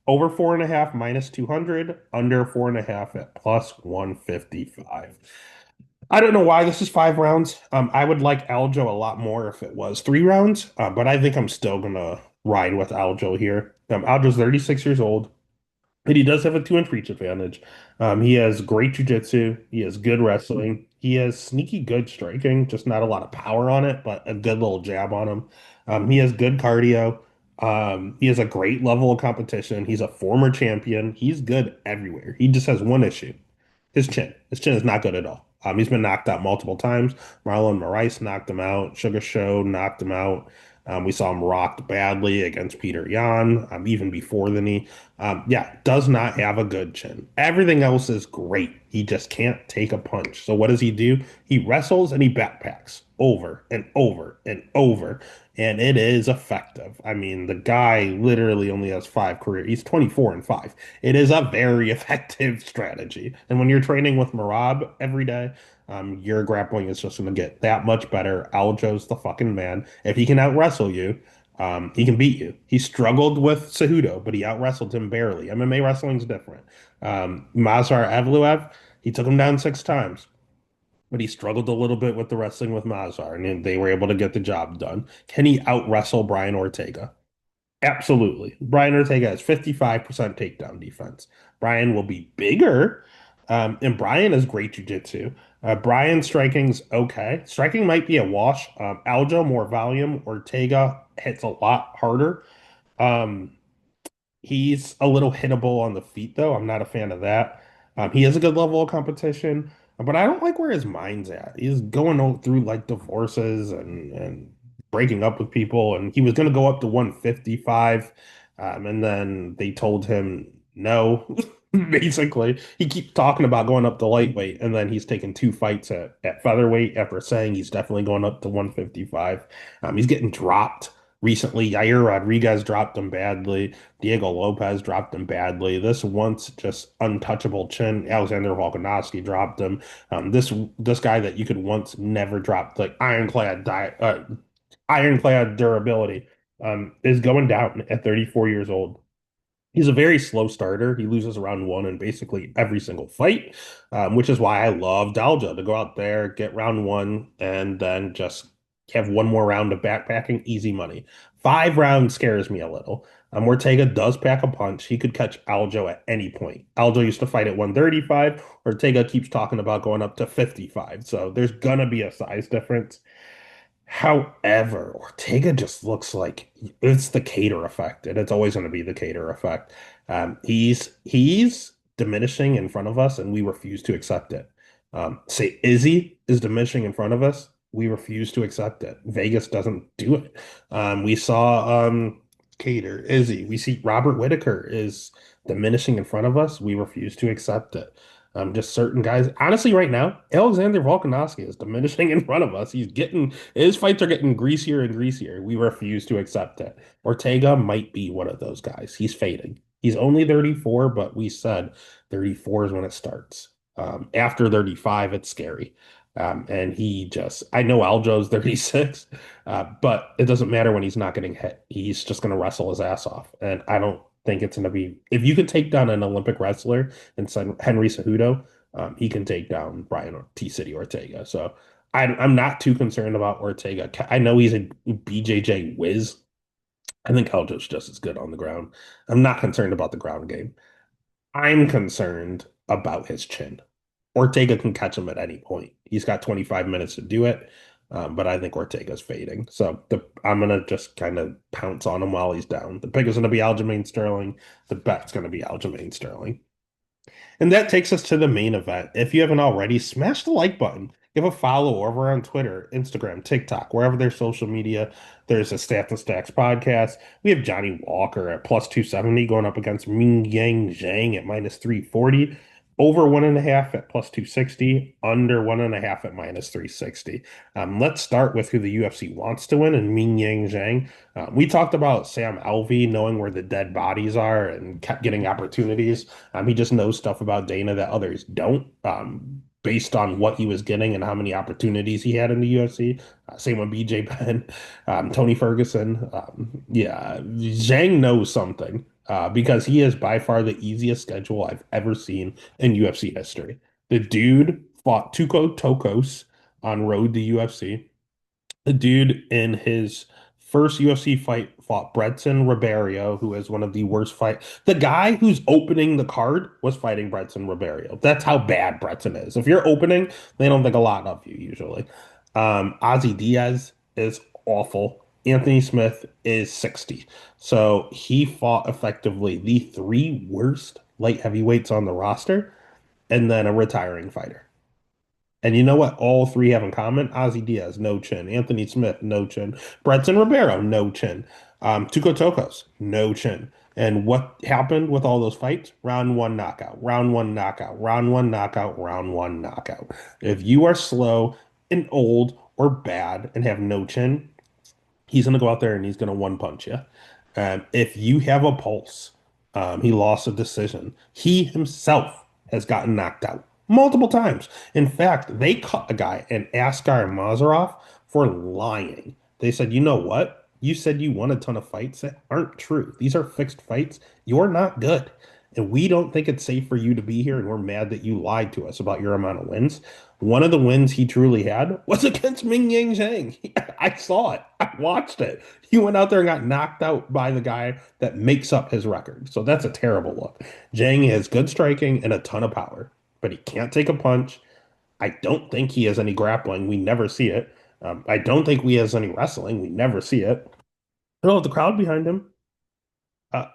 Speaker 1: Over 4.5 minus 200. Under 4.5 at plus 155. I don't know why this is 5 rounds. I would like Aljo a lot more if it was 3 rounds, but I think I'm still gonna ride with Aljo here. Aljo's 36 years old. And he does have a 2-inch reach advantage. He has great jiu-jitsu. He has good wrestling. He has sneaky good striking, just not a lot of power on it, but a good little jab on him. He has good cardio. He has a great level of competition. He's a former champion. He's good everywhere. He just has one issue. His chin. His chin is not good at all. He's been knocked out multiple times. Marlon Moraes knocked him out. Sugar Show knocked him out. We saw him rocked badly against Peter Yan, even before the knee. Yeah, does not have a good chin. Everything else is great. He just can't take a punch. So what does he do? He wrestles and he backpacks over and over and over. And it is effective. I mean, the guy literally only has 5 career. He's 24 and 5. It is a very effective strategy. And when you're training with Marab every day, your grappling is just going to get that much better. Aljo's the fucking man. If he can out wrestle you, he can beat you. He struggled with Cejudo, but he out wrestled him barely. MMA wrestling's different. Mazhar Evloev, he took him down 6 times, but he struggled a little bit with the wrestling with Mazhar, and they were able to get the job done. Can he out wrestle Brian Ortega? Absolutely. Brian Ortega has 55% takedown defense. Brian will be bigger, And Brian is great jujitsu. Brian's striking's okay. Striking might be a wash. Aljo more volume. Ortega hits a lot harder. Um, He's a little hittable on the feet, though. I'm not a fan of that. He has a good level of competition, but I don't like where his mind's at. He's going through like divorces and breaking up with people, and he was going to go up to 155, and then they told him no. Basically, he keeps talking about going up to lightweight, and then he's taken two fights at featherweight after saying he's definitely going up to 155. He's getting dropped recently. Yair Rodriguez dropped him badly. Diego Lopez dropped him badly. This once just untouchable chin, Alexander Volkanovski dropped him. This guy that you could once never drop, like ironclad durability, is going down at 34 years old. He's a very slow starter. He loses round one in basically every single fight, which is why I love Dalja to go out there, get round one, and then just have one more round of backpacking, easy money. 5 rounds scares me a little. Ortega does pack a punch. He could catch Aljo at any point. Aljo used to fight at 135. Ortega keeps talking about going up to 55. So there's gonna be a size difference. However, Ortega just looks like it's the Cater effect, and it's always going to be the Cater effect. He's diminishing in front of us, and we refuse to accept it. Say Izzy is diminishing in front of us, we refuse to accept it. Vegas doesn't do it. We saw Cater, Izzy. We see Robert Whitaker is diminishing in front of us. We refuse to accept it. Just certain guys. Honestly, right now, Alexander Volkanovski is diminishing in front of us. His fights are getting greasier and greasier. We refuse to accept it. Ortega might be one of those guys. He's fading. He's only 34, but we said 34 is when it starts. After 35, it's scary. And I know Aljo's 36, but it doesn't matter when he's not getting hit. He's just going to wrestle his ass off. And I don't think it's going to be, if you can take down an Olympic wrestler and send Henry Cejudo, he can take down Brian T. City Ortega. So I'm not too concerned about Ortega. I know he's a BJJ whiz. I think Aljo's just as good on the ground. I'm not concerned about the ground game. I'm concerned about his chin. Ortega can catch him at any point. He's got 25 minutes to do it, but I think Ortega's fading. So I'm gonna just kind of pounce on him while he's down. The pick is gonna be Aljamain Sterling. The bet's gonna be Aljamain Sterling. And that takes us to the main event. If you haven't already, smash the like button. Give a follow over on Twitter, Instagram, TikTok, wherever there's social media. There's a Stats and Stacks podcast. We have Johnny Walker at plus 270 going up against Ming Yang Zhang at minus 340. Over 1.5 at plus 260, under 1.5 at minus 360. Let's start with who the UFC wants to win and Ming Yang Zhang. We talked about Sam Alvey knowing where the dead bodies are and kept getting opportunities. He just knows stuff about Dana that others don't, based on what he was getting and how many opportunities he had in the UFC. Same with BJ Penn, Tony Ferguson. Yeah, Zhang knows something because he is by far the easiest schedule I've ever seen in UFC history. The dude fought Tuco Tokos on road to UFC. The dude in his first UFC fight fought Bretson Ribeiro, who is one of the worst fight. The guy who's opening the card was fighting Bretson Ribeiro. That's how bad Bretson is. If you're opening, they don't think a lot of you usually. Ozzy Diaz is awful. Anthony Smith is 60. So he fought effectively the three worst light heavyweights on the roster and then a retiring fighter. And you know what all three have in common? Ozzy Diaz, no chin. Anthony Smith, no chin. Bretson Ribeiro, no chin. Tuco Tokos, no chin. And what happened with all those fights? Round one knockout, round one knockout, round one knockout, round one knockout. If you are slow and old or bad and have no chin, he's going to go out there and he's going to one punch you. If you have a pulse, he lost a decision. He himself has gotten knocked out multiple times. In fact, they cut a guy, an Askar Mazarov, for lying. They said, you know what? You said you won a ton of fights that aren't true. These are fixed fights. You're not good. And we don't think it's safe for you to be here. And we're mad that you lied to us about your amount of wins. One of the wins he truly had was against Ming Yang Zhang. I saw it. I watched it. He went out there and got knocked out by the guy that makes up his record. So that's a terrible look. Zhang has good striking and a ton of power. but he can't take a punch. I don't think he has any grappling. We never see it. I don't think he has any wrestling. We never see it. No, the crowd behind him. Uh,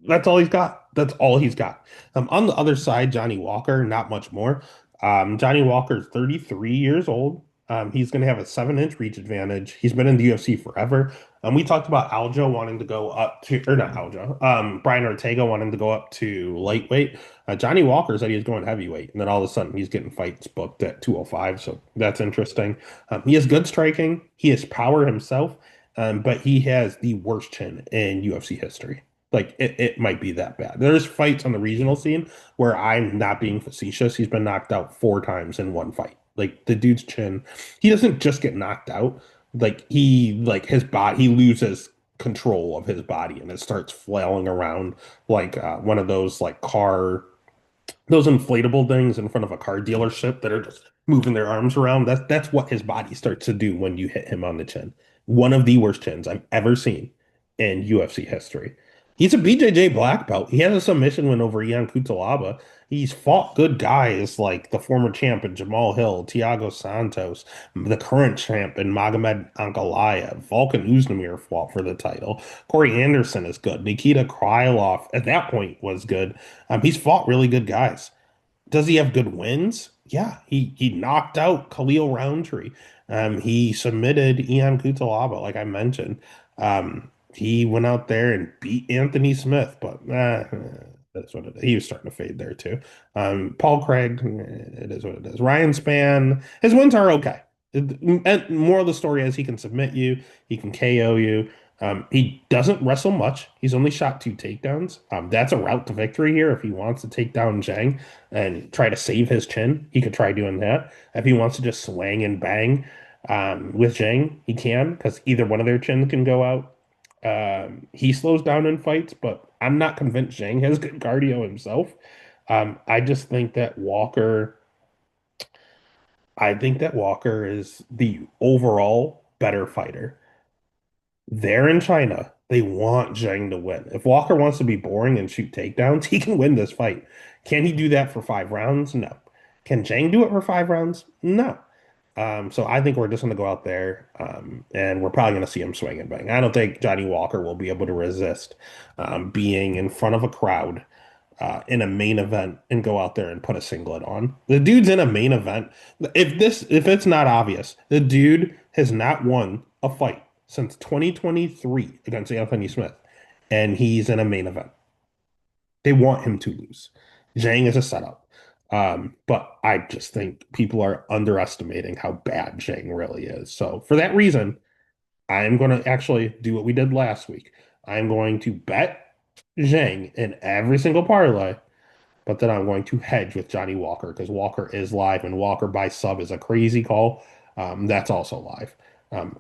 Speaker 1: that's all he's got. That's all he's got. On the other side, Johnny Walker, not much more. Johnny Walker's 33 years old. He's going to have a 7-inch reach advantage. He's been in the UFC forever. We talked about Aljo wanting to go up to, or not Aljo, Brian Ortega wanting to go up to lightweight. Johnny Walker said he was going heavyweight, and then all of a sudden he's getting fights booked at 205. So that's interesting. He has good striking. He has power himself, but he has the worst chin in UFC history. Like it might be that bad. There's fights on the regional scene where I'm not being facetious. He's been knocked out 4 times in one fight. Like the dude's chin, he doesn't just get knocked out. Like his body, he loses control of his body and it starts flailing around like one of those like car those inflatable things in front of a car dealership that are just moving their arms around. That's what his body starts to do when you hit him on the chin. One of the worst chins I've ever seen in UFC history. He's a BJJ black belt. He has a submission win over Ian Cutelaba. He's fought good guys like the former champ in Jamal Hill, Thiago Santos, the current champ in Magomed Ankalaev. Volkan Oezdemir fought for the title. Corey Anderson is good. Nikita Krylov at that point was good. He's fought really good guys. Does he have good wins? Yeah, he knocked out Khalil Roundtree. He submitted Ian Cutelaba, like I mentioned. He went out there and beat Anthony Smith, but that's what it is. He was starting to fade there too. Paul Craig, it is what it is. Ryan Spann, his wins are okay. And more of the story is he can submit you, he can KO you. He doesn't wrestle much. He's only shot 2 takedowns. That's a route to victory here. If he wants to take down Zhang and try to save his chin, he could try doing that. If he wants to just swing and bang with Zhang, he can, because either one of their chins can go out. He slows down in fights, but I'm not convinced Zhang has good cardio himself. I just think that I think that Walker is the overall better fighter. They're in China. They want Zhang to win. If Walker wants to be boring and shoot takedowns, he can win this fight. Can he do that for 5 rounds? No. Can Zhang do it for 5 rounds? No. So I think we're just going to go out there and we're probably going to see him swing and bang. I don't think Johnny Walker will be able to resist being in front of a crowd in a main event and go out there and put a singlet on. The dude's in a main event. If it's not obvious, the dude has not won a fight since 2023 against Anthony Smith, and he's in a main event. They want him to lose. Zhang is a setup. But I just think people are underestimating how bad Zhang really is. So for that reason, I'm going to actually do what we did last week. I'm going to bet Zhang in every single parlay, but then I'm going to hedge with Johnny Walker because Walker is live and Walker by sub is a crazy call. That's also live.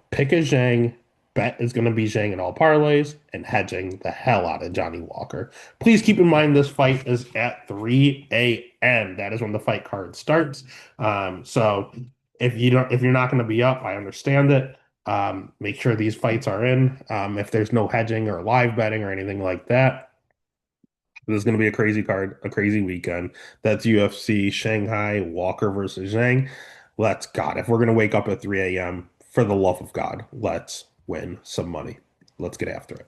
Speaker 1: Pick a Zhang. Bet is going to be Zhang in all parlays and hedging the hell out of Johnny Walker. Please keep in mind this fight is at 3 a.m. That is when the fight card starts. So if you're not going to be up, I understand it. Make sure these fights are in. If there's no hedging or live betting or anything like that, this is going to be a crazy card, a crazy weekend. That's UFC Shanghai Walker versus Zhang. God, if we're going to wake up at 3 a.m., for the love of God, let's win some money. Let's get after it.